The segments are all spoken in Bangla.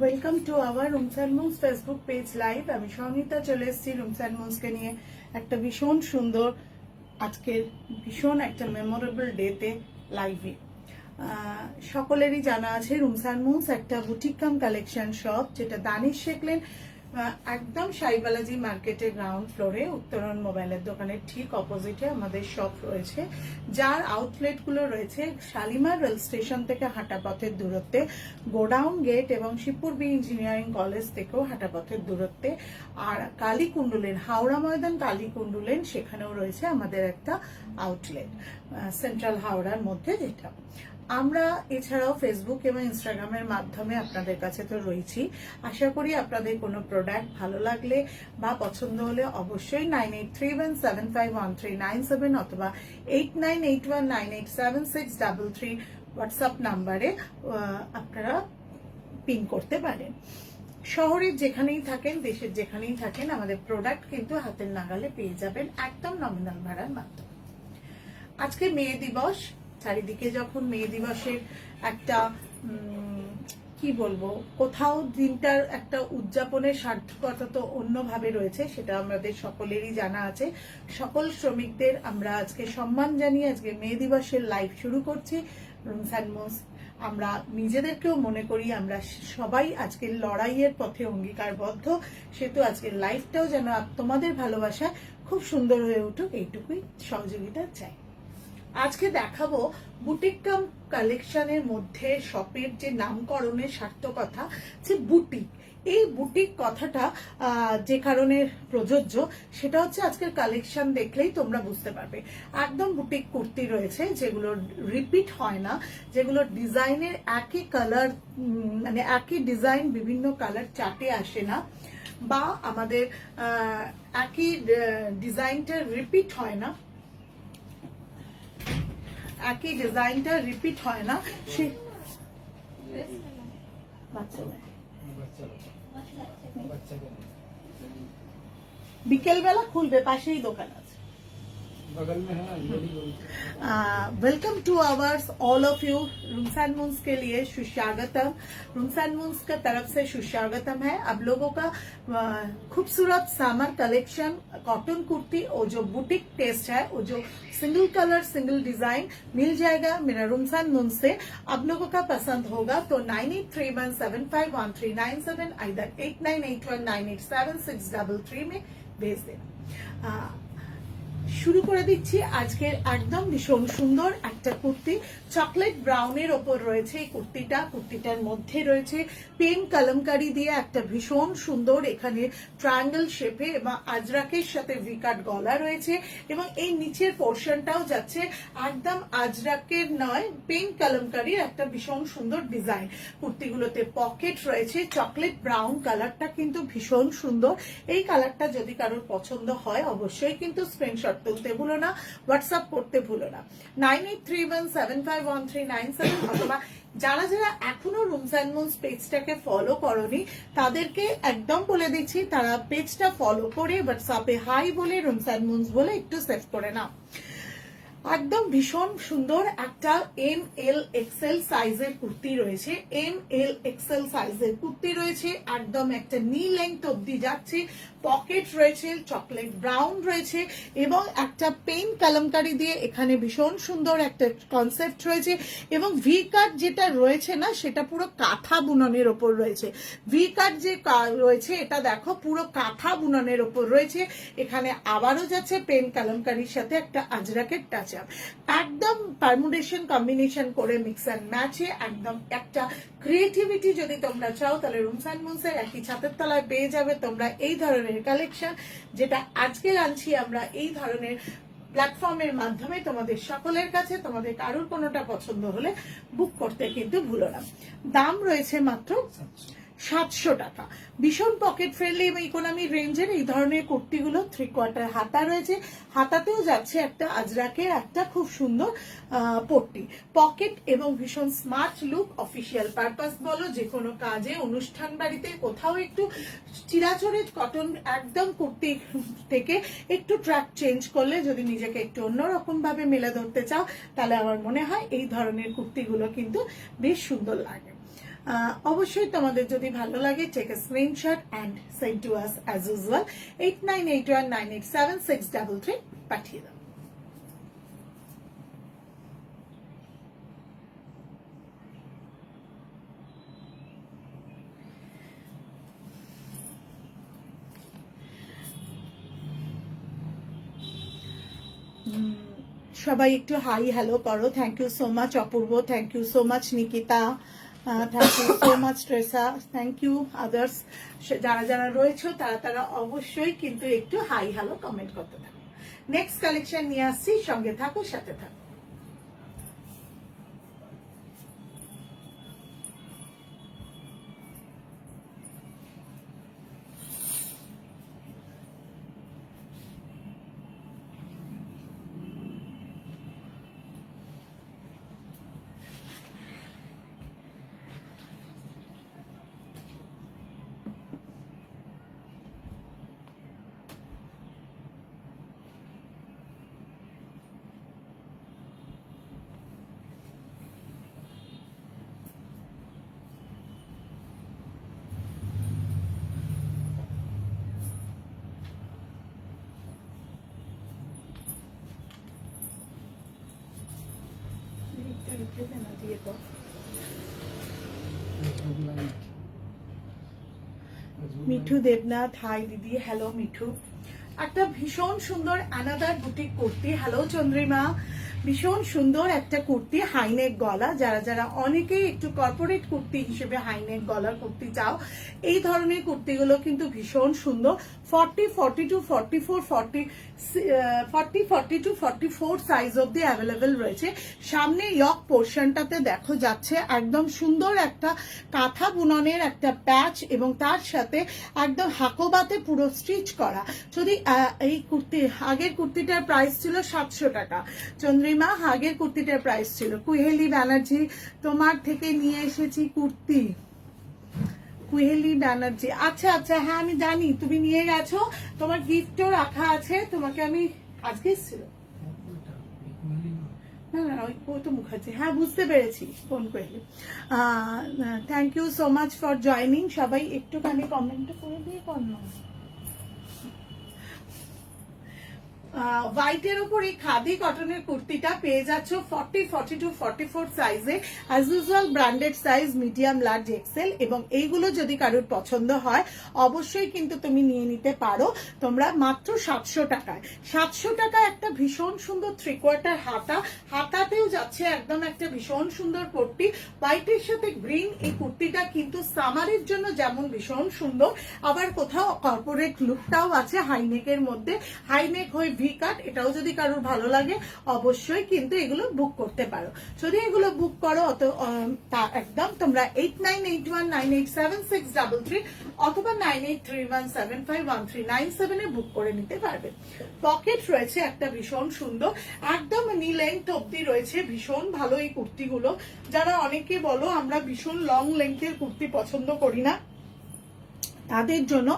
Welcome to hour rooms and moons Facebook page live. আমি সঙ্গীতা চলে এসেছি রুমস অ্যান্ড মুনসকে নিয়ে একটা ভীষণ সুন্দর আজকের ভীষণ একটা মেমোরেবল ডেতে লাইভে। সকলেরই জানা আছে রুমস অ্যান্ড মুনস একটা বুটিক কাম কালেকশন শপ, যেটা দানিশ শেখলেন একদম সাইবালাজি মার্কেটের গ্রাউন্ড ফ্লোরে উত্তরণ মোবাইলের দোকানের ঠিক অপোজিটে আমাদের শপ রয়েছে, যার আউটলেটগুলো রয়েছে শালিমার রেল স্টেশন থেকে হাঁটা পথের দূরত্বে, গোডাউন গেট এবং শিবপুর বি ইঞ্জিনিয়ারিং কলেজ থেকেও হাঁটা পথের দূরত্বে, আর কালীকুণ্ডুলেন হাওড়া ময়দান কালীকুণ্ডুলেন সেখানেও রয়েছে আমাদের একটা আউটলেট সেন্ট্রাল হাওড়ার মধ্যে, যেটা আমরা এছাড়াও ফেসবুক এবং ইনস্টাগ্রামের মাধ্যমে আপনাদের কাছে তো রয়েছি। আশা করি আপনাদের কোনো প্রোডাক্ট ভালো লাগলে বা পছন্দ হলে অবশ্যই 9831751397 অথবা 8981987633 হোয়াটসঅ্যাপ নাম্বারে আপনারা পিন করতে পারেন। শহরের যেখানেই থাকেন, দেশের যেখানেই থাকেন, আমাদের প্রোডাক্ট কিন্তু হাতের নাগালে পেয়ে যাবেন একদম নমিনাল ভাড়ার মাধ্যমে। আজকে মে দিবস, চারিদিকে যখন মে দিবসের একটা কি বলবো, কোথাও দিনটার একটা উদযাপনের সার্থকতা তো অন্যভাবে রয়েছে, সেটা আমাদের সকলেরই জানা আছে। সকল শ্রমিকদের আমরা আজকে সম্মান জানিয়ে আজকে মে দিবসের লাইভ শুরু করছি রুমস অ্যান্ড মুনস। আমরা নিজেদেরকেও মনে করি আমরা সবাই আজকের লড়াইয়ের পথে অঙ্গীকারবদ্ধ, সেহেতু আজকের লাইভটাও যেন তোমাদের ভালোবাসা খুব সুন্দর হয়ে উঠুক, এইটুকুই সহযোগিতা চাই। আজকে দেখাবো বুটিক কাম কালেকশনের মধ্যে শপের যে নামকরণের সার্থকতা, যে বুটিক, এই বুটিক কথাটা যে কারণে প্রযোজ্য সেটা হচ্ছে আজকের কালেকশন দেখলেই তোমরা বুঝতে পারবে। একদম বুটিক কুর্তি রয়েছে যেগুলো রিপিট হয় না, যেগুলো ডিজাইনের একই কালার মানে একই ডিজাইন বিভিন্ন কালার চার্টে আসে না, বা আমাদের একই ডিজাইনটা রিপিট হয় না, একই ডিজাইনটা রিপিট হয় না। সে বিকেলবেলা খুলবে, পাশেই দোকান আছে। Welcome two hours all of you. Rooms and moons के लिए सुस्वागतम। रूम्स एंड मून्स का तरफ से सुस्वागतम है। अब लोगों का खूबसूरत समर कलेक्शन कॉटन कुर्ती और जो बुटीक टेस्ट है, वो जो सिंगल कलर सिंगल डिजाइन मिल जाएगा मेरा रूम्स एंड मून्स से। आप लोगों का पसंद होगा तो 9831751397 आइदर 8981987633 में भेज देना। শুরু করে দিচ্ছি আজকের একদম ভীষণ সুন্দর একটা কুর্তি, চকলেট ব্রাউনের ওপর রয়েছে এই কুর্তিটার মধ্যে রয়েছে পেন কলমকারি দিয়ে একটা ভীষণ সুন্দর এখানে ট্রায়াঙ্গেল শেপে এবং আজরাকের সাথে ভিকাট গলা রয়েছে, এবং এই নিচের পোর্শনটাও যাচ্ছে একদম আজরাকের নয়, পেন কলমকারির একটা ভীষণ সুন্দর ডিজাইন। কুর্তিগুলোতে পকেট রয়েছে, চকলেট ব্রাউন কালারটা কিন্তু ভীষণ সুন্দর। এই কালারটা যদি কারোর পছন্দ হয় অবশ্যই কিন্তু স্ক্রিনশট তুলতে ভুলো না, হোয়াটসঅ্যাপ করতে ভুলো না 9831751397 অথবা যারা যারা এখনো রুমস অ্যান্ড মুনস পেজটাকে ফলো করনি তাদেরকে একদম বলে দিচ্ছি, তারা পেজটা ফলো করে হোয়াটসঅ্যাপে হাই বলে রুমস অ্যান্ড মুনস বলে একটু সেভ করে নাও। একদম ভীষণ সুন্দর একটা ML XL সাইজের কুর্তি রয়েছে, ML XL সাইজের কুর্তি রয়েছে, একদম একটা নি লেংথ অব্দি যাচ্ছে, পকেট রয়েছে, চকলেট ব্রাউন রয়েছে এবং একটা পেন কলমকারি দিয়ে এখানে ভীষণ সুন্দর একটা কনসেপ্ট রয়েছে, এবং ভি কাট যেটা রয়েছে না সেটা পুরো কাঁথা বুননের ওপর রয়েছে। ভি কাট যে রয়েছে এটা দেখো পুরো কাঁথা বুননের ওপর রয়েছে, এখানে আবারও যাচ্ছে পেন কলমকারির সাথে একটা আজরাকের টাচ যাব, একদম পারমুটেশন কম্বিনেশন করে মিক্স অ্যান্ড ম্যাচে একদম একটা ক্রিয়েটিভিটি যদি তোমরা চাও তাহলে রুমস অ্যান্ড মুনসের একই ছাদের তলায় পেয়ে যাবে তোমরা এই ধরনের কালেকশন, যেটা আজকে আনছি আমরা এই ধরনের প্ল্যাটফর্মের মাধ্যমে তোমাদের সকলের কাছে। তোমাদের কারোর কোনোটা পছন্দ হলে বুক করতে কিন্তু ভুলো না। দাম রয়েছে মাত্র 700 টাকা। ভীষণ পকেট ফ্রেন্ডলি এবং ইকোনমি রেঞ্জের এই ধরনের কুর্তিগুলো 3/4 হাতা রয়েছে, হাতাতেও যাচ্ছে একটা আজরাকের একটা খুব সুন্দর পট্টি, পকেট এবং ভীষণ স্মার্ট লুক। অফিসিয়াল পারপাস বলো, যে কোনো কাজে, অনুষ্ঠান বাড়িতে, কোথাও একটু চিরাচরিত কটন একদম কুর্তি থেকে একটু ট্র্যাক চেঞ্জ করলে যদি নিজেকে একটু অন্যরকম ভাবে মেলে ধরতে চাও তাহলে আমার মনে হয় এই ধরনের কুর্তিগুলো কিন্তু বেশ সুন্দর লাগে। অবশ্যই তোমাদের যদি ভালো লাগে take a screenshot and send to us as usual 8981987633 পাঠিয়ে দাও। সবাই একটু হাই হ্যালো করো। Thank you so much Apurba, thank you so much Nikita, thank you so much Tresa, thank you others যারা যারা রয়েছে তারা অবশ্যই কিন্তু একটু হাই হ্যালো কমেন্ট করতে থাকো। নেক্সট কালেকশন নিয়ে আসছি, সঙ্গে থাকো, সাথে থাকো। মিঠু দেবনাথ, হাই দিদি, হ্যালো মিঠু। একটা ভীষণ সুন্দর another boutique kurti, hello Chandrima, ভীষণ সুন্দর একটা কুর্তি, হাইনেক গলা। যারা যারা অনেকেই একটু কর্পোরেট কুর্তি হিসেবে হাইনেক গলার কুর্তি চাও, এই ধরনের কুর্তিগুলো কিন্তু ভীষণ সুন্দর। 40, 42, 44, 42, 44 সাইজ অব্দি অ্যাভেলেবেল রয়েছে। সামনে ইয়ক পোর্শনটাতে দেখো যাচ্ছে একদম সুন্দর একটা কাঁথা বুননের একটা প্যাচ এবং তার সাথে একদম হাকোবাতে পুরো স্টিচ করা। যদি এই কুর্তি, আগের কুর্তিটার প্রাইস ছিল 700 টাকা চন্দ্রিমা, আগের কুর্তিটার প্রাইস ছিল। কুহেলি ব্যানার্জি, তোমার থেকে নিয়ে এসেছি কুর্তি। কুহেলি ব্যানার্জি, আচ্ছা আচ্ছা, হ্যাঁ আমি জানি তুমি নিয়ে গেছো, তোমার গিফটও রাখা আছে। তোমাকে আমি আজকে এসেছিল, না না ওই তো মুখার্জি, হ্যাঁ বুঝতে পেরেছি কোন Kuheli. Thank you so much for joining. সবাই একটুখানি কমেন্ট করে দিয়ে করলাম। হোয়াইটের উপর এই খাদি কটনের কুর্তিটা পেয়ে যাচ্ছ 40, 42, 44 সাইজে, as usual branded size, medium, large, XL. এবং এইগুলো যদি কারোর পছন্দ হয় অবশ্যই কিন্তু তুমি নিয়ে নিতে পারো তোমরা মাত্র 700 টাকায়। 700 টাকায় একটা ভীষণ সুন্দর 3/4 হাতা, হাতাতেও যাচ্ছে একদম একটা ভীষণ সুন্দর পট্টি, হোয়াইটের সাথে গ্রিন। এই কুর্তিটা কিন্তু সামারের জন্য যেমন ভীষণ সুন্দর, আবার কোথাও কর্পোরেট লুকটাও আছে হাইনেকের মধ্যে, হাইনেক হয়ে ভি কাট। এটাও যদি কারোর ভালো লাগে অবশ্যই কিন্তু এগুলো বুক করতে পারো। যদি এগুলো বুক করো একদম তোমরা 8981987633 অথবা 9831751397 এ বুক করে নিতে পারবে। পকেট রয়েছে একটা ভীষণ সুন্দর, একদম নি লেন্থ অব্দি রয়েছে, ভীষণ ভালো এই কুর্তিগুলো। যারা অনেকে বলো আমরা ভীষণ লং লেন্থের কুর্তি পছন্দ করি না, তাদের জন্য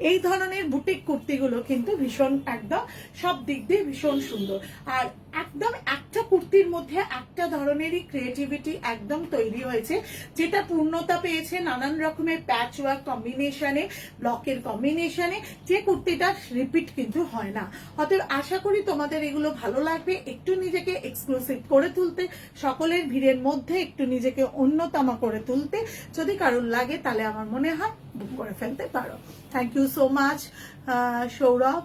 এই ধরনের বুটিক কুর্তিগুলো কিন্তু ভীষণ একদম সব দিক দিয়ে ভীষণ সুন্দর। আর একদম একটা কুর্তির মধ্যে একটা ধরনেরই ক্রিয়েটিভিটি একদম তৈরি হয়েছে, যেটা পূর্ণতা পেয়েছে নানান রকমের প্যাচ ওয়ার্ক কম্বিনেশনে, ব্লকের কম্বিনেশনে, যে কুর্তিটা রিপিট কিন্তু হয় না। অতএব আশা করি তোমাদের এগুলো ভালো লাগবে। একটু নিজেকে এক্সক্লুসিভ করে তুলতে, সকলের ভিড়ের মধ্যে একটু নিজেকে অন্যতম করে তুলতে যদি কারোর লাগে তাহলে আমার মনে হয় বুক করে ফেলতে পারো। Thank you so much Sourav.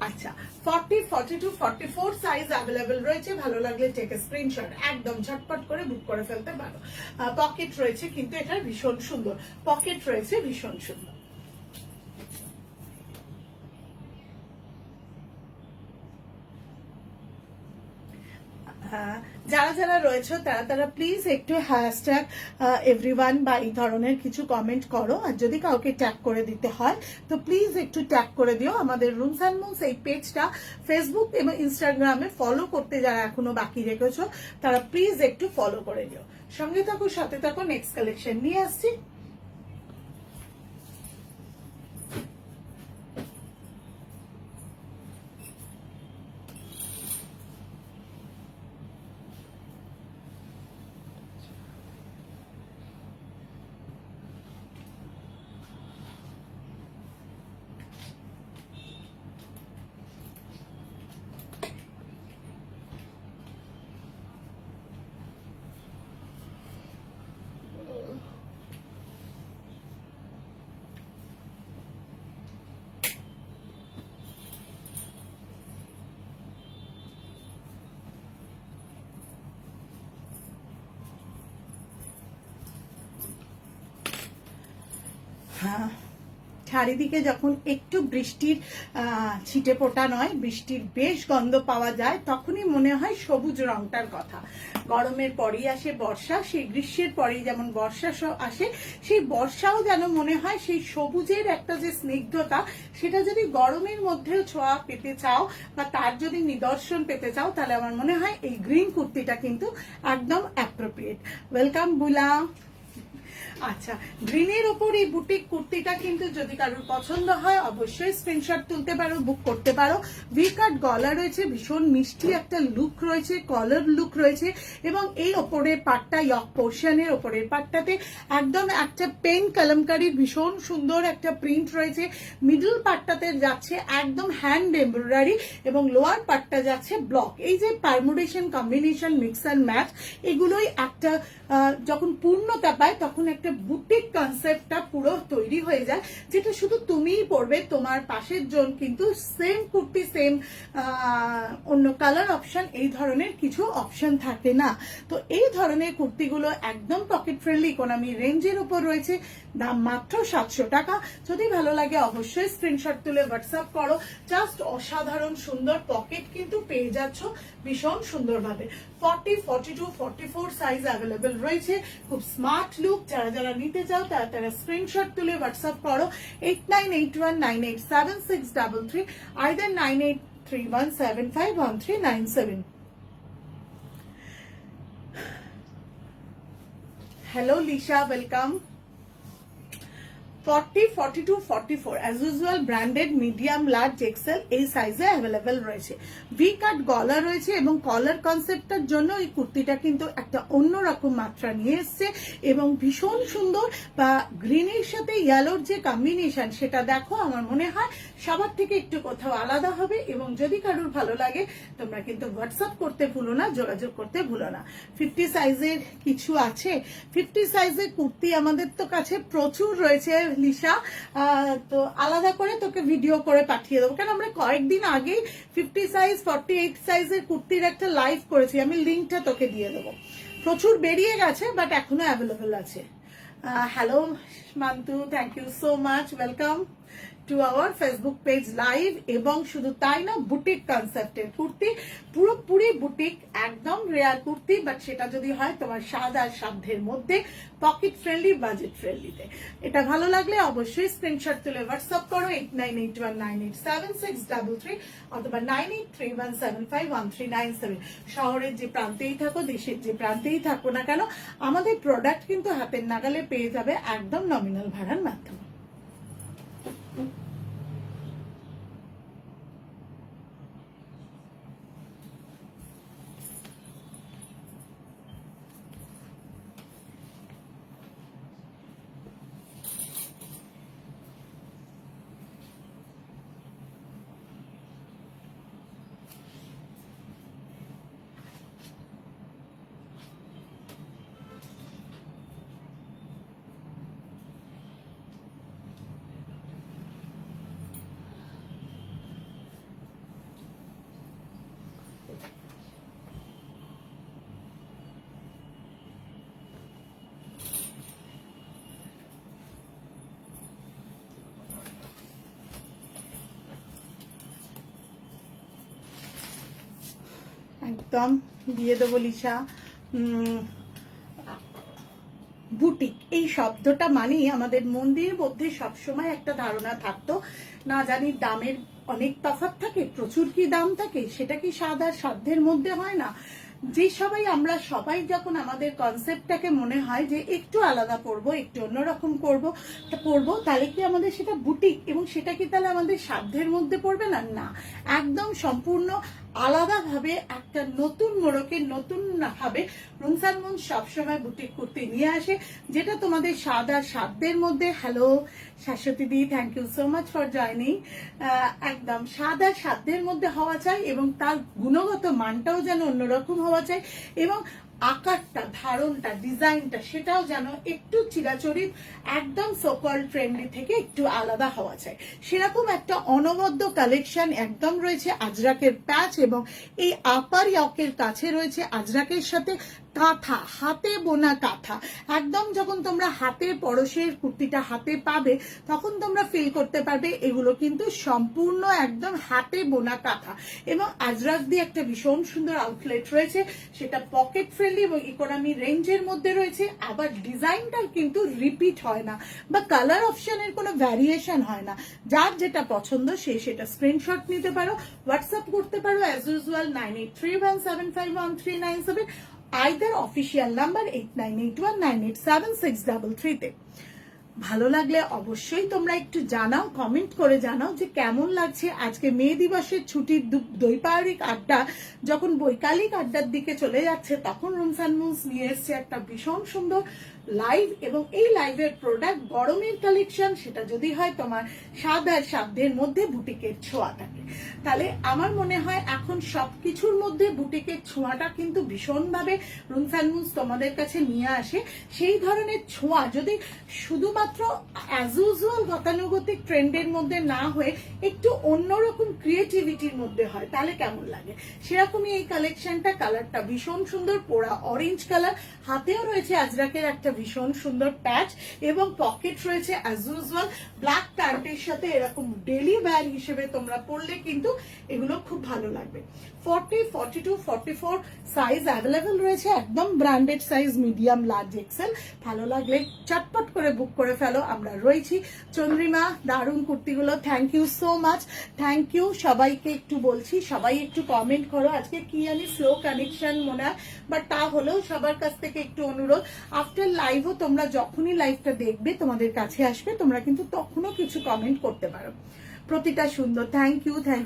আচ্ছা 40, 42, 44 সাইজ অ্যাভেলেবেল রয়েছে। ভালো লাগলে টেক স্ক্রিনশট, একদম ঝটপট করে বুক করে ফেলতে পারো। পকেট রয়েছে কিন্তু এটা ভীষণ সুন্দর, পকেট রয়েছে ভীষণ সুন্দর। যারা যারা রয়েছে তারা প্লিজ একটু হ্যাশট্যাগ এভরিওয়ান বা এই ধরনের কিছু কমেন্ট করো। আর যদি কাউকে ট্যাগ করে দিতে হয় তো প্লিজ একটু ট্যাগ করে দিও। আমাদের রুমস অ্যান্ড মুভস এই পেজটা ফেসবুক এবং ইনস্টাগ্রামে ফলো করতে যারা এখনো বাকি রেখেছো তারা প্লিজ একটু ফলো করে দিও। সঙ্গে থাকো, সাথে থাকো, নেক্সট কালেকশন নিয়ে আসছি। হ্যাঁ, চারিদিকে যখন একটু বৃষ্টির ছিটে ফোটা নয়, বৃষ্টির বেশ গন্ধ পাওয়া যায়, তখনই মনে হয় সবুজ রংটার কথা। গরমের পরেই আসে বর্ষা, সেই গ্রীষ্মের পরেই যেমন বর্ষা আসে, সেই বর্ষাও যেন মনে হয় সেই সবুজের একটা যে স্নিগ্ধতা, সেটা যদি গরমের মধ্যেও ছোঁয়া পেতে চাও বা তার যদি নিদর্শন পেতে চাও, তাহলে আমার মনে হয় এই গ্রিন কুর্তিটা কিন্তু একদম অ্যাপ্রোপ্রিয়েট। ওয়েলকাম বুলা। আচ্ছা, গ্রিনের ওপর এই বুটিক কুর্তিটা কিন্তু যদি কারোর পছন্দ হয় অবশ্যই স্ক্রিনশট তুলতে পারো, বুক করতে পারো। ভি কাট গলা রয়েছে, ভীষণ মিষ্টি একটা লুক রয়েছে, কলার লুক রয়েছে, এবং এই ওপরের পাটটা ইয়ক পোর্শনের ওপরের পাটটাতে একদম একটা পেন কলমকারির ভীষণ সুন্দর একটা প্রিন্ট রয়েছে। মিডল পাটটাতে যাচ্ছে একদম হ্যান্ড এমব্রয়ডারি এবং লোয়ার পাটটা যাচ্ছে ব্লক। এই যে পারমুডেশন, কম্বিনেশন, মিক্স অ্যান্ড ম্যাচ, এগুলোই একটা যখন পূর্ণতা পায় তখন একটা বুটিক কনসেপ্টটা পুরো তৈরি হয়ে যায়, যেটা শুধু তুমিই পরবে, তোমার পাশের জন কিন্তু সেম কুর্তি, সেম অন্য কালার অপশন, এই ধরনের কিছু অপশন থাকে না। তো এই ধরনের কুর্তিগুলো একদম পকেট ফ্রেন্ডলি ইকোনমি রেঞ্জের উপর রয়েছে, দাম মাত্র 700 টাকা। যদি ভালো লাগে অবশ্যই স্ক্রিনশট তুলে হোয়াটসঅ্যাপ করো। জাস্ট অসাধারণ সুন্দর পকেট কিন্তু পেয়ে যাচ্ছ ভীষণ সুন্দরভাবে। 40, 42, 44 সাইজ অ্যাভেলেবেল রয়েছে। খুব স্মার্ট লুক, যারা যারা নিতে চাও তারা স্ক্রিনশট তুলে হোয়াটসঅ্যাপ করো 8981987633, either 9831751397। Hello Lisha, welcome. 40, 42, 44 as usual branded medium large XL এই সাইজে অ্যাভেলেবেল রয়েছে। ভি কাট গলা রয়েছে এবং কলার কনসেপ্টটার জন্য এই কুর্তিটা কিন্তু একটা অন্যরকম মাত্রা নিয়ে এসছে এবং ভীষণ সুন্দর। বা গ্রিনের সাথে ইয়েলোর যে কম্বিনেশন, সেটা দেখো, আমার মনে হয় সবার থেকে একটু কোথাও আলাদা হবে। এবং যদি কারোর ভালো লাগে তোমরা কিন্তু হোয়াটসঅ্যাপ করতে ভুলো না, যোগাযোগ করতে ভুলো না। 50 সাইজের কিছু আছে, 50 সাইজের কুর্তি আমাদের তো কাছে প্রচুর রয়েছে লিসা। তো আলাদা করে তোকে ভিডিও করে পাঠিয়ে দেবো, কারণ আমরা কয়েকদিন আগেই 50 সাইজ 48 সাইজের কুর্তির একটা লাইভ করেছি, আমি লিঙ্কটা তোকে দিয়ে দেবো। প্রচুর বেরিয়ে গেছে বাট এখনো অ্যাভেলেবেল আছে। Hello Mantu, thank you so much, welcome to our Facebook page live. এবং শুধু তাই না, বুটিক কনসেপ্টের কুর্তি, পুরোপুরি বুটিক, একদম রেয়ার কুর্তি, বাট সেটা যদি হয় তোমার স্বাদ আর সাধ্যের মধ্যে, পকেট ফ্রেন্ডলি, বাজেট ফ্রেন্ডলিতে। এটা ভালো লাগলে অবশ্যই স্ক্রিনশট তুলে হোয়াটসঅ্যাপ করো 8981987633 অথবা 9831751397। শহরের যে প্রান্তেই থাকো, দেশের যে প্রান্তেই থাকো না কেন, আমাদের প্রোডাক্ট কিন্তু হাতের নাগালে পেয়ে যাবে একদম নমিনাল ভাড়ার মাধ্যমে। একদম দিয়ে দেবো লিসা। বুটিক এই শব্দটা মানেই আমাদের মন্দির মধ্যে সবসময় একটা ধারণা থাকতো, না জানি দামের অনেক তফাৎ থাকে, প্রচুর কি দাম থাকে, সেটা কি স্বাদ আর সাধ্যের মধ্যে হয় না। যে আমরা সবাই যখন আমাদের কনসেপ্টটাকে মনে হয় যে একটু আলাদা করব, একটু অন্যরকম করবো, তাহলে কি আমাদের সেটা বুটিক, এবং সেটা কি তাহলে আমাদের সাধ্যের মধ্যে পড়বে না? না, একদম সম্পূর্ণ আলাদাভাবে একটা নতুন মোড়কে নতুন ভাবে রুমস অ্যান্ড মুনস সবসময় বুটিক করতে নিয়ে আসে, যেটা তোমাদের স্বাদ আর সাধ্যের মধ্যে। Hello Shashwati di, thank you so much for joining. একদম স্বাদ আর সাধ্যের মধ্যে হওয়া চাই, এবং তার গুণগত মানটাও যেন অন্যরকম হওয়া চাই, এবং আকারটা, ধারণটা, ডিজাইনটা সেটাও যেন একটু চিরাচরিত, একদম সোকল ট্রেন্ডি থেকে একটু আলাদা হওয়া চাই। সেরকম একটা অনবদ্য কালেকশন একদম রয়েছে আজরাকের প্যাচ, এবং এই আপার ইয়কের কাছে রয়েছে আজরাকের সাথে কাঁথা, হাতে বোনা কাঁথা। একদম যখন তোমরা হাতে পরশের কুর্তিটা হাতে পাবে, তখন তোমরা ফিল করতে পারবে এগুলো কিন্তু সম্পূর্ণ একদম হাতে বোনা কাঁথা। এবং আজরাক দিয়ে একটা ভীষণ সুন্দর আউটলেট রয়েছে, সেটা পকেট ফ্রেন্ডলি এবং ইকোনমি রেঞ্জের মধ্যে রয়েছে। আবার ডিজাইনটা কিন্তু রিপিট হয় না, বা কালার অপশনের কোনো ভ্যারিয়েশন হয় না। যার যেটা পছন্দ সে সেটা স্ক্রিনশট নিতে পারো, হোয়াটসঅ্যাপ করতে পারো as usual 9831751397, either official number 8981987633 তে। ভালো লাগলে অবশ্যই তোমরা একটু জানাও, কমেন্ট করে জানাও যে কেমন লাগছে। আজকে মে দিবসের ছুটির দ্বৈপায়নিক আড্ডা যখন বৈকালিক আড্ডার দিকে চলে যাচ্ছে, তখন রুমস অ্যান্ড মুনস নিয়ে এসছে একটা ভীষণ সুন্দর লাইভ, এবং এই লাইভের প্রোডাক্ট গরমের কালেকশন, সেটা যদি হয় তোমার স্বাদ আর সাধ্যের মধ্যে বুটিকের ছোঁয়া থাকে, তাহলে আমার মনে হয় এখন সবকিছুর মধ্যে বুটিকের ছোঁয়াটা কিন্তু ভীষণভাবে রুমস অ্যান্ড মুনস তোমাদের কাছে নিয়ে আসে। সেই ধরনের ছোঁয়া যদি শুধুমাত্র অ্যাজ ইউজুয়াল গতানুগতিক ট্রেন্ডের মধ্যে না হয়ে একটু অন্যরকম ক্রিয়েটিভিটির মধ্যে হয়, তাহলে কেমন লাগে? সেরকমই এই কালেকশনটা, কালারটা ভীষণ সুন্দর, পোড়া অরেঞ্জ কালার, হাতেও রয়েছে আজরাকের একটা ভীষণ সুন্দর প্যাচ, এবং পকেট রয়েছে অ্যাজ ইউজুয়াল ব্ল্যাক প্যান্টের সাথে। এরকম ডেলি ওয়্যার হিসেবে তোমরা পরলে কিন্তু এগুলো খুব ভালো লাগবে। 40, 42, 44 সাইজ অ্যাভেলেবেল রয়েছে, একদম branded size, medium, large, XL. ভালো লাগলে চটপট করে বুক করে ফেলো, আমরা রয়েছি। চন্দ্রিমা, দারুণ কুর্তিগুলো, thank you so much, thank you. সবাইকে একটু বলছি, সবাই একটু কমেন্ট করো। আজকে কি জানি স্লো কানেকশন মনে হয়, বাট তা হলেও সবার কাছ থেকে একটু অনুরোধ, আফটার লাইভও তোমরা যখনই লাইভটা দেখবে তোমাদের কাছে আসবে, তোমরা কিন্তু তখনও কিছু কমেন্ট করতে পারো। প্রতিটা সুন্দর, থ্যাংক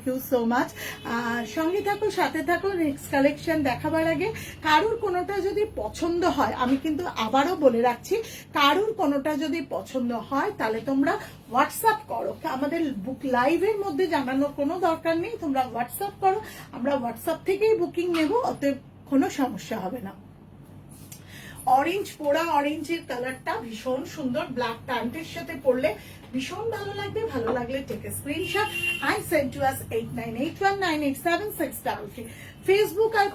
ইউ সো মাচ। সঙ্গে থাকো, সাথে থাকো। নেক্সট কালেকশন দেখাবার আগে কারুর কোনোটা যদি পছন্দ হয়, আমি কিন্তু আবারও বলে রাখছি, কারুর কোনোটা যদি পছন্দ হয় তাহলে তোমরা হোয়াটসঅ্যাপ করো। আমাদের বুক লাইভের মধ্যে জানানোর কোনো দরকার নেই, তোমরা হোয়াটসঅ্যাপ করো, আমরা হোয়াটসঅ্যাপ থেকেই বুকিং নেব, অতএব কোনো সমস্যা হবে না। অরেঞ্জ, পোড়া অরেঞ্জের কালারটা ভীষণ সুন্দর, ব্ল্যাক প্যান্টের সাথে পরলে ভীষণ ভালো লাগবে। ভালো লাগলে take a screenshot, I send to us 8981987633। Facebook আর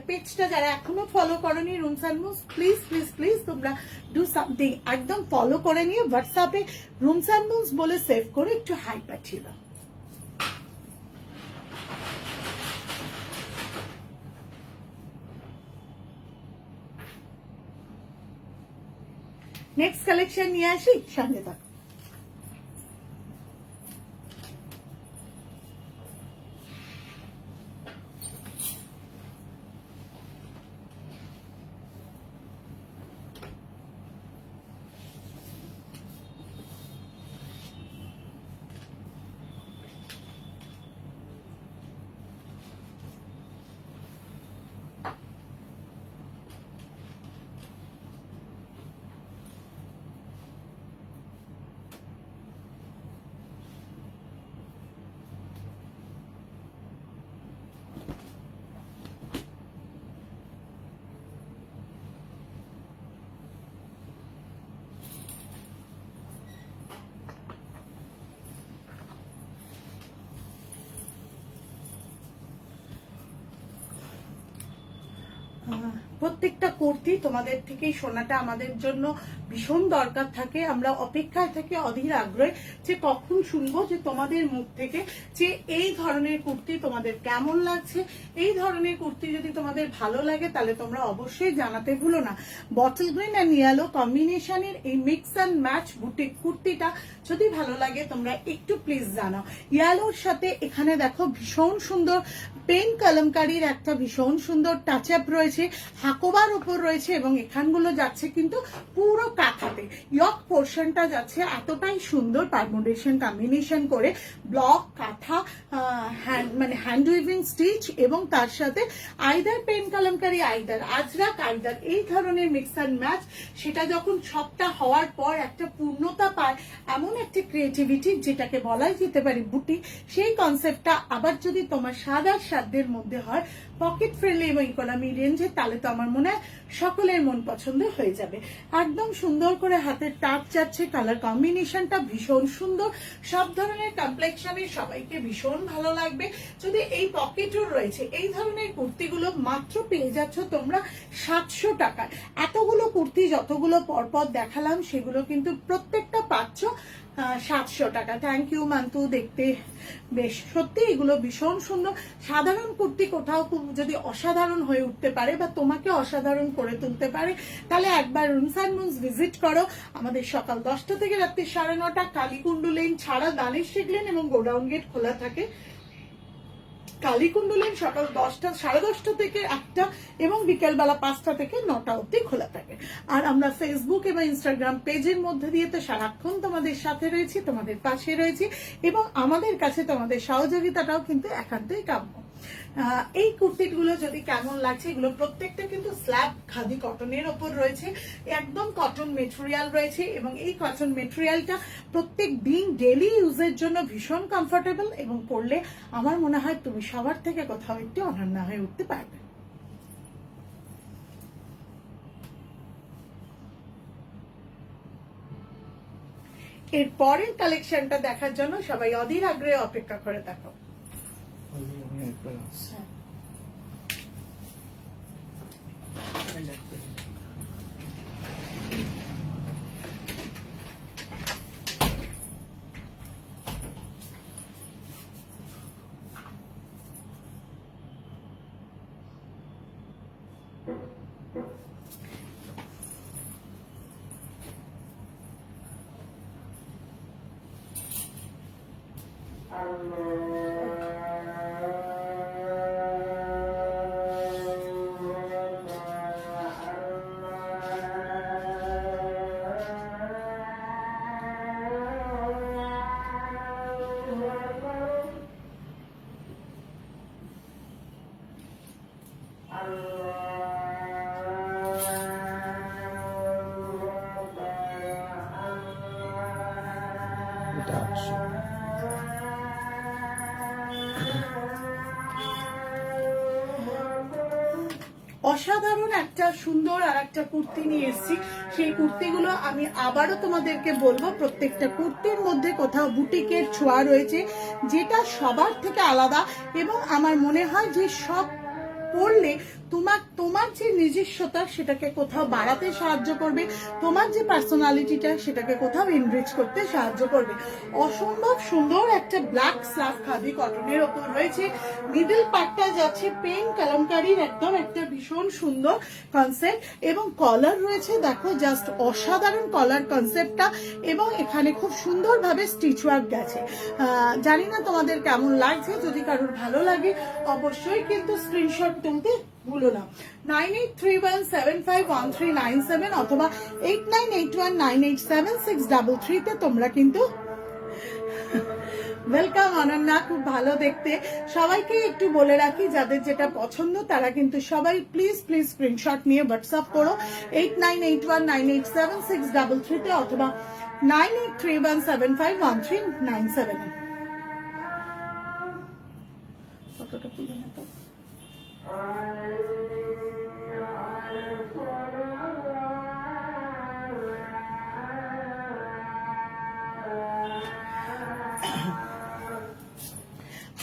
পেজটা যারা এখনো ফলো করনি Rooms and Moons, please please please তোমরা ডু সামথিং, একদম ফলো করে নিয়ে হোয়াটসঅ্যাপে রুমস অ্যান্ড মুনস বলে সেভ করে একটু হাই পাঠিয়ে দাও। নেক্সট কালেকশন নিয়ে আসি, সঙ্গে থাকো। প্রত্যেকটা কুর্তি তোমাদের থেকেই শোনাটা আমাদের জন্য ভীষণ দরকার থাকে। আমরা অপেক্ষায় থাকি অধীর আগ্রহে যে কখন শুনবো যে তোমাদের মুখ থেকে যে এই ধরনের কুর্তি তোমাদের কেমন লাগছে। এই ধরনের কুর্তি যদি তোমাদের ভালো লাগে তাহলে তোমরা অবশ্যই জানাতে ভুলো না। বটল গ্রিন অ্যান্ড ইয়েলো কম্বিনেশনের এই মিক্স অ্যান্ড ম্যাচ বুটিক কুর্তিটা যদি ভালো লাগে তোমরা একটু প্লিজ জানাও। ইয়েলোর সাথে এখানে দেখো ভীষণ সুন্দর পেন কলমকারীর একটা ভীষণ সুন্দর টাচ আপ রয়েছে, হাকোবার উপর রয়েছে এবং এখানগুলো যাচ্ছে কিন্তু পুরো কাঁথাতে। ইয়ক পোর্শনটা যাচ্ছে এতটাই সুন্দর পারমুডেশন কম্বিনেশন করে, ব্লক কাঁথা মানে হ্যান্ড উইভিং স্টিচ এবং তার সাথে either pen Kalamkari either Ajrak either এই ধরনের মিক্স অ্যান্ড ম্যাচ, সেটা যখন সবটা হওয়ার পর একটা পূর্ণতা পায়, এমন একটা ক্রিয়েটিভিটি যেটাকে বলাই যেতে পারে বুটি, সেই কনসেপ্টটা আবার যদি তোমার সাদা সাধ্যের মধ্যে হয়, পকেট ফ্রেন্ডলি এবং ইকোনমি রেঞ্জে, তাহলে তো আমার মনে হয় সকলের মন পছন্দ হয়ে যাবে। একদম সুন্দর করে হাতের টাচ যাচ্ছে, কালার কম্বিনেশনটা ভীষণ সুন্দর, সব ধরনের কমপ্লেক্সনের সবাইকে ভীষণ ভালো লাগবে। যদি এই পকেটও রয়েছে, এই ধরনের কুর্তিগুলো মাত্র পেয়ে যাচ্ছ তোমরা 700 টাকায়। এতগুলো কুর্তি যতগুলো পরপর দেখালাম সেগুলো কিন্তু প্রত্যেকটা পাচ্ছ 700 টাকা। থ্যাংক ইউ মান্তু, দেখতে বেশ সত্যি এগুলো ভীষণ সুন্দর। সাধারণ কুর্তি কোথাও যদি অসাধারণ হয়ে উঠতে পারে বা তোমাকে অসাধারণ করে তুলতে পারে, তাহলে একবার রুমস অ্যান্ড মুনস ভিজিট করো। আমাদের সকাল 10টা থেকে রাত্রি 9:30 কালীকুণ্ডু লেন ছাড়া দানিশ লেন এবং গোডাউন গেট খোলা থাকে। কালীকুণ্ডু লেন সকাল 10টা, 10:30 থেকে 1টা এবং বিকেলবেলা 5টা থেকে 9টা অবধি খোলা থাকে। আর আমরা ফেসবুক এবং ইনস্টাগ্রাম পেজের মধ্যে দিয়ে তো সারাক্ষণ তোমাদের সাথে রয়েছি, তোমাদের পাশে রয়েছি এবং আমাদের কাছে তোমাদের সহযোগিতাটাও কিন্তু একান্তই কাম্য। এই কুর্তিগুলো যদি কেমন লাগছে, এগুলো প্রত্যেকটা কিন্তু স্ল্যাব খাদি কটনের ওপর রয়েছে, একদম কটন মেটেরিয়াল রয়েছে এবং এই কটন মেটেরিয়ালটা প্রত্যেক দিন ডেলি ইউজের জন্য ভীষণ কমফোর্টেবল এবং পরলে আমার মনে হয় তুমি সবার থেকে কোথাও একটু অনন্য হয়ে উঠতে পারবে। এর পরের কালেকশনটা দেখার জন্য সবাই অধীর আগ্রহে অপেক্ষা করে থাকো। অসাধারণ একটা সুন্দর আর একটা কুর্তি নিয়ে এসেছি। সেই কুর্তিগুলো আমি আবারও তোমাদেরকে বলবো, প্রত্যেকটা কুর্তির মধ্যে কোথাও বুটিকের ছোঁয়া রয়েছে, যেটা সবার থেকে আলাদা এবং আমার মনে হয় যে সব পরলে তোমার যে নিজস্বতা সেটাকে কোথাও বাড়াতে সাহায্য করবে, তোমার যে পার্সোনালিটিটা সেটাকে কোথাও এনরিচ করতে সাহায্য করবে। অসম্ভব সুন্দর একটা ব্ল্যাক স্লাফ খাদি কটনের ওপর রয়েছে, মিডল পার্টটা যাচ্ছে পেন কলমকারীর একদম একটা ভীষণ সুন্দর কনসেপ্ট এবং কলার রয়েছে, দেখো জাস্ট অসাধারণ কলার কনসেপ্টটা এবং এখানে খুব সুন্দরভাবে স্টিচ ওয়ার্ক গেছে। জানি না তোমাদের কেমন লাগছে, যদি কারোর ভালো লাগে অবশ্যই কিন্তু স্ক্রিনশট তুলতে ভুলো না। 9831751397 অথবা 8981987633 তে তোমরা কিন্তু ওয়েলকাম অনন্যা, খুব ভালো দেখতে। সবাইকে একটু বলে রাখি, যাদের যেটা পছন্দ তারা কিন্তু সবাই প্লিজ স্ক্রিনশট নিয়ে হোয়াটসঅ্যাপ করো 8981987633 তে অথবা 9831751397 এ। ফটোটা তুলে না তো।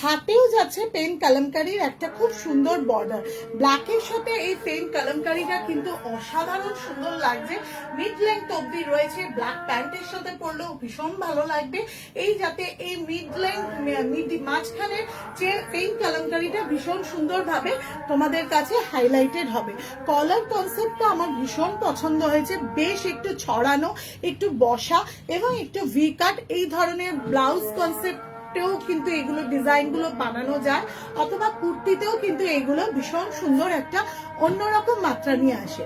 হাতেও যাচ্ছে পেন কালামকারীর একটা খুব সুন্দর বর্ডার, ব্ল্যাকের সাথে এই পেন কালামকারীটা কিন্তু অসাধারণ সুন্দর লাগছে। মিড লেন্থ অব্দি রয়েছে, ব্ল্যাক প্যান্টের সাথে পরলেও ভীষণ ভালো লাগবে। এই যাতে এই মিড লেন্থ মাঝখানে যে পেন কালামকারীটা ভীষণ সুন্দরভাবে তোমাদের কাছে হাইলাইটেড হবে। কলার কনসেপ্টটা আমার ভীষণ পছন্দ হয়েছে, বেশ একটু ছড়ানো, একটু বসা এবং একটু ভি কাট এই ধরনের ব্লাউজ কনসেপ্ট কিন্তু এগুলো ডিজাইনগুলো বানানো যায়, অথবা কুর্তিতেও কিন্তু এগুলো ভীষণ সুন্দর একটা অন্যরকম মাত্রা নিয়ে আসে।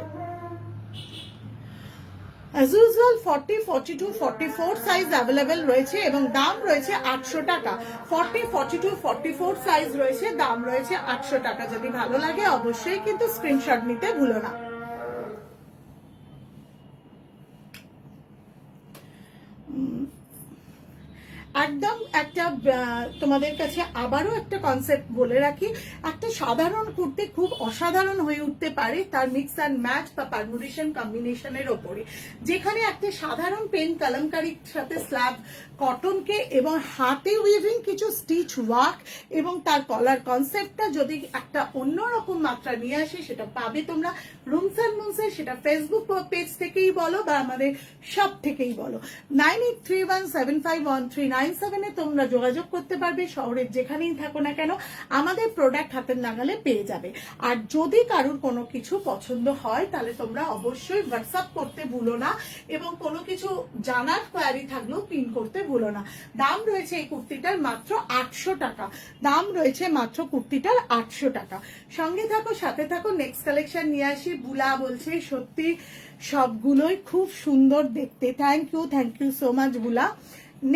As usual 40, 42, 44 সাইজ অ্যাভেলেবেল রয়েছে এবং দাম রয়েছে 800 টাকা। 40, 42, 44 সাইজ রয়েছে, দাম রয়েছে 800 টাকা। যদি ভালো লাগে অবশ্যই কিন্তু স্ক্রিনশট নিতে ভুলো না। একদম একটা তোমাদের কাছে আবারও একটা কনসেপ্ট বলে রাখি, একটা সাধারণ কুর্তি খুব অসাধারণ হয়ে উঠতে পারে তার মিক্স অ্যান্ড ম্যাচ বা পারমুটেশন কম্বিনেশনের ওপরে। যেখানে একটা সাধারণ পেন কালামকারীর সাথে স্ল্যাব কটনকে এবং হাতে উইভিং কিছু স্টিচ ওয়ার্ক এবং তার কলার কনসেপ্টটা যদি একটা অন্যরকম মাত্রা নিয়ে আসে, সেটা পাবে তোমরা রুমস অ্যান্ড মুনসে, সেটা ফেসবুক পেজ থেকেই বলো বা আমাদের শপ থেকেই বলো। 9831751397 তোমরা যোগাযোগ করতে পারবে, শহরের যেখানেই থাকো না কেন আমাদের প্রোডাক্ট হাতের নাগালে পেয়ে যাবে। আর যদি কারোর কোনো কিছু পছন্দ হয় তাহলে তোমরা অবশ্যই হোয়াটসঅ্যাপ করতে ভুলো না, এবং কোনো কিছু জানার কোয়ারি থাকলেও পিন করতে ভুলো না। দাম রয়েছে এই কুর্তিটার মাত্র 800 টাকা, দাম রয়েছে মাত্র কুর্তিটার 800 টাকা। সঙ্গে থাকো, সাথে থাকো, নেক্সট কালেকশন নিয়ে আসি। বুলা বলছে সত্যি সবগুলোই খুব সুন্দর দেখতে, থ্যাংক ইউ সো মাচ বুলা।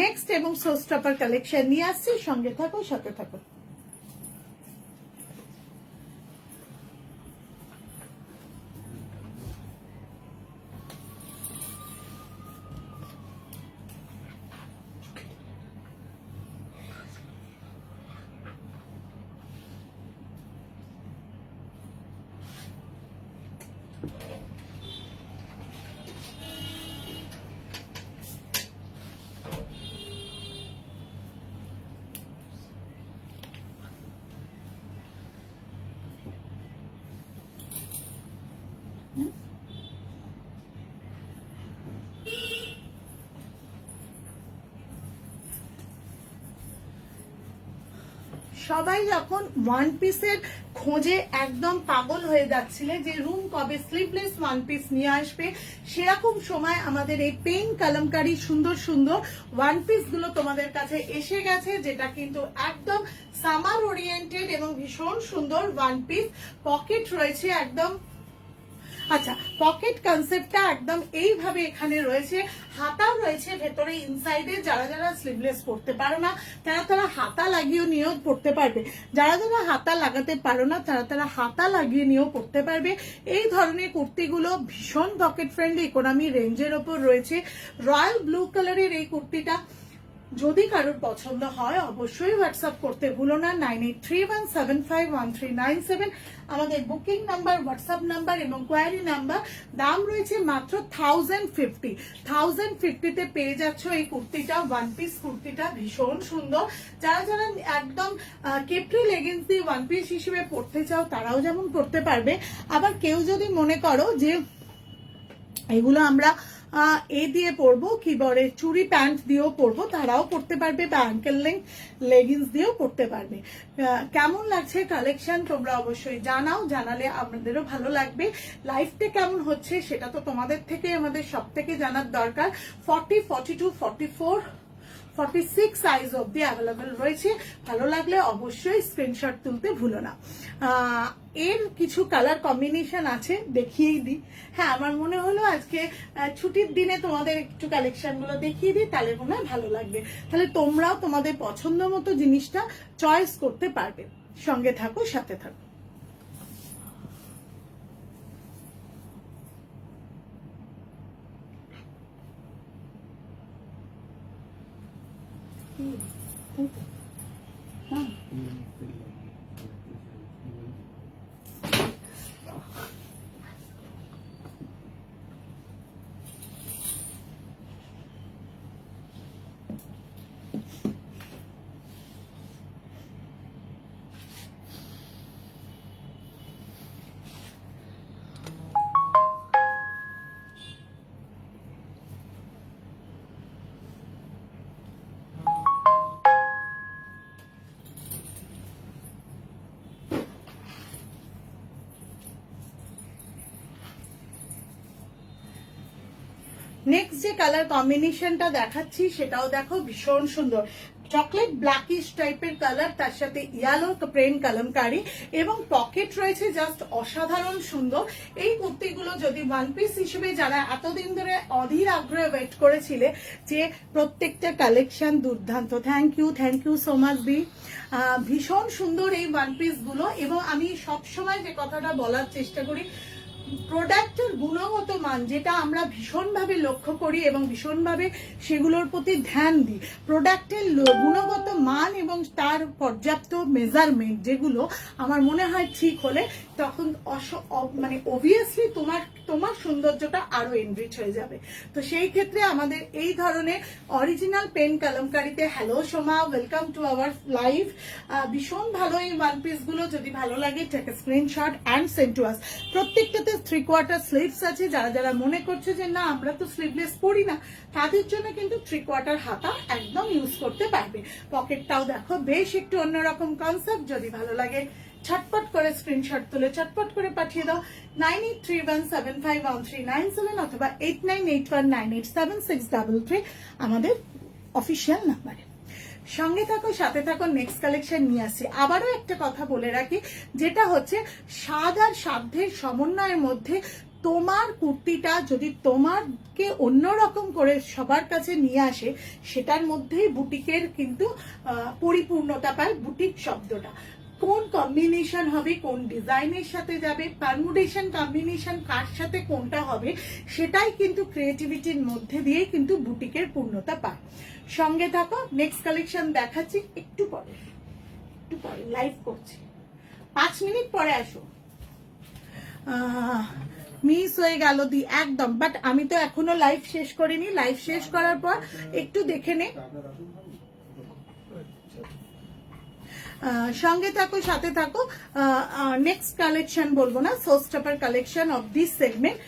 নেক্সট এবং সোস্টপার কালেকশন নিয়ে আসছি, সঙ্গে থাকো, সাথে থাকো। সবাই যখন ওয়ান পিসের খোঁজে একদম পাগল হয়ে যাচ্ছিলে যে রুম কবে স্লিভলেস ওয়ান পিস নিয়ে আসবে, সেরকম সময় আমাদের এই পেন কালামকারী সুন্দর সুন্দর ওয়ান পিস গুলো তোমাদের কাছে এসে গেছে, যেটা কিন্তু একদম সামার ওরিয়েন্টেড এবং ভীষণ সুন্দর ওয়ান পিস। পকেট রয়েছে একদম, আচ্ছা পকেট কনসেপ্টটা একদম এইভাবে এখানে রয়েছে, হাতা রয়েছে ভেতরে ইনসাইডে। যারা যারা স্লিভলেস পরতে পারো না তারা হাতা লাগিয়ে নিয়েও পরতে পারবে, যারা যারা হাতা লাগাতে পারো না তারা হাতা লাগিয়ে নিয়েও পরতে পারবে। এই ধরনের কুর্তিগুলো ভীষণ পকেট ফ্রেন্ডলি ইকোনমি রেঞ্জের ওপর রয়েছে। রয়্যাল ব্লু কালারের এই কুর্তিটা যদি কারোর পছন্দ হয় অবশ্যই হোয়াটসঅ্যাপ করতে ভুলো না। 9831751397 আমাদের বুকিং নাম্বার, হোয়াটসঅ্যাপ নাম্বার এবং কোয়ারি নাম্বার। দাম রয়েছে মাত্র 1050 তে পেয়ে যাচ্ছ এই কুর্তিটা, ওয়ান পিস কুর্তিটা ভীষণ সুন্দর। যারা যারা একদম কেপরি লেগিংস দিয়ে ওয়ান পিস হিসেবে পরতে চাও তারাও যেমন পরতে পারবে, আবার কেউ যদি মনে করো যে এগুলো আমরা এ দিয়ে পরবো, কি বলে চুড়ি প্যান্ট দিয়েও পরবো, তারাও পরতে পারবে, বা অ্যাঙ্কেল লেন্থ লেগিংস দিয়েও পরতে পারবে। কেমন লাগছে কালেকশন তোমরা অবশ্যই জানাও, জানালে আমাদেরও ভালো লাগবে। লাইফটা কেমন হচ্ছে সেটা তো তোমাদের থেকে আমাদের সব থেকে জানার দরকার। 40, 42, 44, 46 সাইজ অব্দি অ্যাভেলেবেল রয়েছে। ভালো লাগলে অবশ্যই স্ক্রিনশট তুলতে ভুলো না। এর কিছু কালার কম্বিনেশন আছে, দেখিয়েই দিই। হ্যাঁ, আমার মনে হলো আজকে ছুটির দিনে তোমাদের একটু কালেকশন গুলো দেখিয়ে দিই, তাহলে মনে হয় ভালো লাগবে। তাহলে তোমরাও তোমাদের পছন্দ মতো জিনিসটা চয়েস করতে পারবে। সঙ্গে থাকো, সাথে থাকো। নেক্সট যে কালার কম্বিনেশনটা দেখাচ্ছি সেটাও দেখো ভীষণ সুন্দর, চকলেট ব্ল্যাকিশ টাইপের কালার, তার সাথে ইয়েলো প্লেন কালামকারি এবং পকেট রয়েছে জাস্ট অসাধারণ সুন্দর। এই কুর্তিগুলো যদি ওয়ান পিস হিসেবে যারা এতদিন ধরে অধীর আগ্রহে ওয়েট করেছিলে যে প্রত্যেকটা কালেকশন দুর্দান্ত, thank you so much B. ভীষণ সুন্দর এই ওয়ান পিস গুলো, এবং আমি সবসময় যে কথাটা বলার চেষ্টা করি, প্রোডাক্টের গুণগত মান যেটা আমরা ভীষণভাবে লক্ষ্য করি এবং ভীষণভাবে সেগুলোর প্রতি ধ্যান দিই, প্রোডাক্টের গুণগত মান এবং তার পর্যাপ্ত মেজারমেন্ট যেগুলো আমার মনে হয় ঠিক হলে তখন মানে অবভিয়াসলি তোমার সৌন্দর্যটা আরো এনরিচ হয়ে যাবে। তো সেই ক্ষেত্রে আমাদের এই ধরনের অরিজিনাল পেন কালামকারিতে, hello Soma, welcome to our live. ভীষণ ভালো এই ওয়ান পিস গুলো, যদি ভালো লাগে take a screenshot and send to us. প্রত্যেকটাতে 3/4 স্লিভস আছে, যারা যারা মনে করছে যে না আমরা তো স্লিভলেস পরি না, তাদের জন্য কিন্তু 3/4 হাতা একদম ইউজ করতে পারবে। পকেটটাও দেখো বেশ একটু অন্যরকম কনসেপ্ট, যদি ভালো লাগে ছটপট করে স্ক্রিনশট তুলে চটপট করে পাঠিয়ে দাও 9831751397 অথবা 8981987633 আমাদের অফিসিয়াল নাম্বারে। সঙ্গে থাকো, সাথে থাকো, নেক্সট কালেকশন নিয়ে আসছি। আবারও একটা কথা বলে রাখি, যেটা হচ্ছে স্বাদ আর সাধ্যের সমন্বয়ের মধ্যে তোমার কুর্তিটা যদি তোমাকে অন্যরকম করে সবার কাছে নিয়ে আসে, সেটার মধ্যেই বুটিকের কিন্তু পরিপূর্ণতা পায় বুটিক শব্দটা। কোন কম্বিনেশন হবে, কোন ডিজাইনের সাথে যাবে, পারমুটেশন কম্বিনেশন কার সাথে কোনটা হবে, সেটাই কিন্তু ক্রিয়েটিভিটির মধ্যে দিয়ে কিন্তু বুটিকের পূর্ণতা পায়। সঙ্গে থাকো, নেক্সট কালেকশন দেখাচ্ছি একটু পরে লাইভ করছি, 5 মিনিট পরে আসো। মিস হয়ে গেল দি একদম, বাট আমি তো এখনো লাইভ শেষ করিনি। লাইভ শেষ করার পর একটু দেখে নে। সঙ্গে থাকো, সাথে থাকো। নেক্সট কালেকশন বলবো না, শোস্টপার কালেকশন অফ দিস সেগমেন্ট।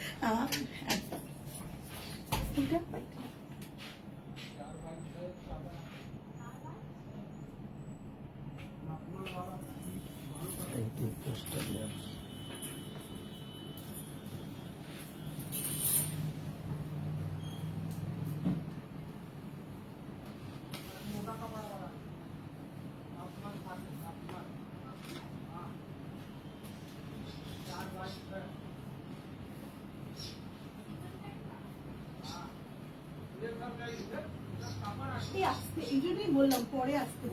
এই জন্যই বললাম পরে আসতে।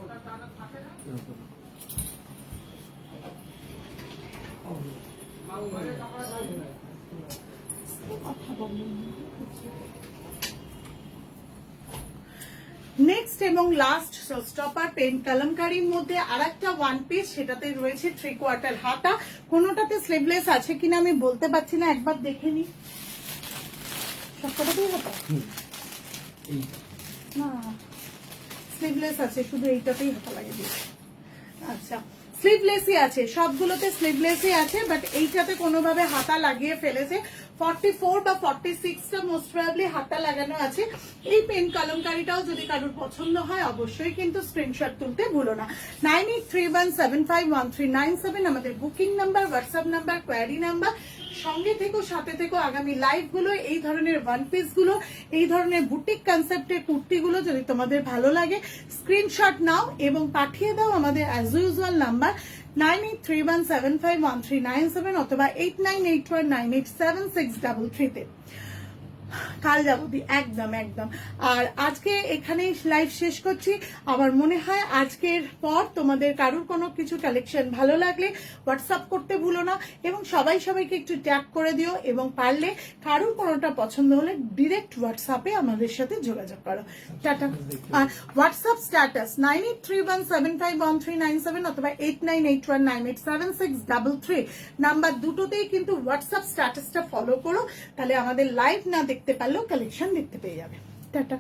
নেক্সট এবং লাস্ট শোস্টপার পেন কালামকারির মধ্যে আরেকটা ওয়ান পিস, সেটাতে রয়েছে 3/4 হাতা। কোনোটাতে স্লিভলেস আছে কিনা আমি বলতে পারছি না, একবার দেখে নি। সবকটাতেই হাতা না, স্লিভলেস আছে, শুধু এইটাতেই হাতা লাগিয়ে দিয়েছে। আচ্ছা, স্লিভলেসই আছে, সবগুলোতে স্লিভলেসই আছে, বাট এইটাতে কোনোভাবে হাতা লাগিয়ে ফেলেছে। 44 বা 46টা মোস্ট প্রবাবলি হাতা লাগানো আছে। এই পেন কলমকারিটাও যদি কারোর পছন্দ হয় অবশ্যই কিন্তু স্ক্রিনশট তুলতে ভুলো না। 9831751397 আমাদের booking number, WhatsApp number, query number. সঙ্গে থেকো, সাথে থেকো। আগামী লাইভ গুলো, এই ধরনের ওয়ান পিস গুলো, এই ধরনের বুটিক কনসেপ্টের কুর্তি গুলো যদি তোমাদের ভালো লাগে, স্ক্রিনশট নাও এবং পাঠিয়ে দাও আমাদের অ্যাজ ইউজুয়াল নাম্বার 9831751397 অথবা 8981987633 তে। কাল যাবো একদম। আর আজকে এখানে লাইভ শেষ করছি। আমার মনে হয় আজকের পর তোমাদের কারুর কোনো কিছু কালেকশন ভালো লাগলে হোয়াটসঅ্যাপ করতে ভুলো না, এবং সবাইকে একটু ট্যাগ করে দিও, এবং পারলে কারুর কোনোটা পছন্দ হলে ডিরেক্ট হোয়াটসঅ্যাপে আমাদের সাথে যোগাযোগ করো। টাটা। আর হোয়াটসঅ্যাপ স্ট্যাটাস 9831751397 অথবা 8981987633 নাম্বার দুটোতেই কিন্তু হোয়াটসঅ্যাপ স্ট্যাটাসটা ফলো করো, তাহলে আমাদের লাইভ না দেখতে পারলেও কালেকশন দেখতে পেয়ে যাবে। টাটা।